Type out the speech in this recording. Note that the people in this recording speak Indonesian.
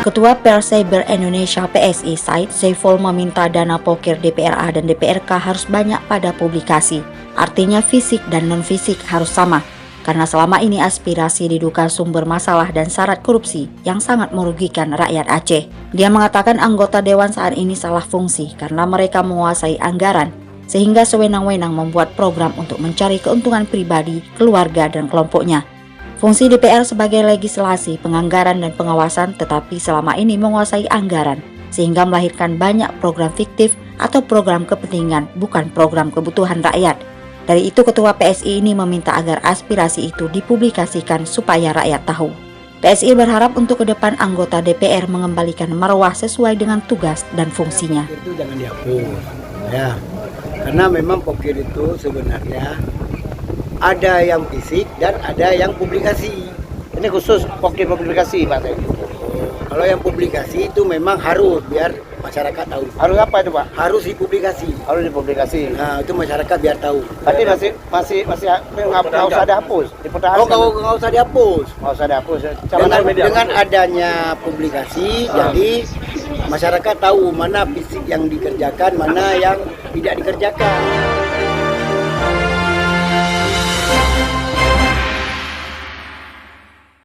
Ketua Perseber Indonesia PSI Said Saiful meminta dana pokir DPRA dan DPRK harus banyak pada publikasi. Artinya fisik dan non-fisik harus sama. Karena selama ini aspirasi diduga sumber masalah dan syarat korupsi yang sangat merugikan rakyat Aceh. Dia mengatakan anggota dewan saat ini salah fungsi karena mereka menguasai anggaran sehingga sewenang-wenang membuat program untuk mencari keuntungan pribadi, keluarga, dan kelompoknya. Fungsi DPR sebagai legislasi, penganggaran, dan pengawasan tetapi selama ini menguasai anggaran sehingga melahirkan banyak program fiktif atau program kepentingan bukan program kebutuhan rakyat. Dari itu Ketua PSI ini meminta agar aspirasi itu dipublikasikan supaya rakyat tahu. PSI berharap untuk ke depan anggota DPR mengembalikan marwah sesuai dengan tugas dan fungsinya. Itu jangan dihapus, ya, karena memang pokir itu sebenarnya ada yang fisik dan ada yang publikasi. Ini khusus pokir publikasi, Pak. Kalau yang publikasi itu memang harus biar masyarakat tahu. Harus apa itu, Pak? Harus dipublikasi. Harus dipublikasi. Nah, itu masyarakat biar tahu. Tapi masih nggak usah dihapus, dipertahankan. Nggak usah dihapus. Nggak usah dihapus. Dengan adanya publikasi, jadi masyarakat tahu mana fisik yang dikerjakan, mana yang tidak dikerjakan.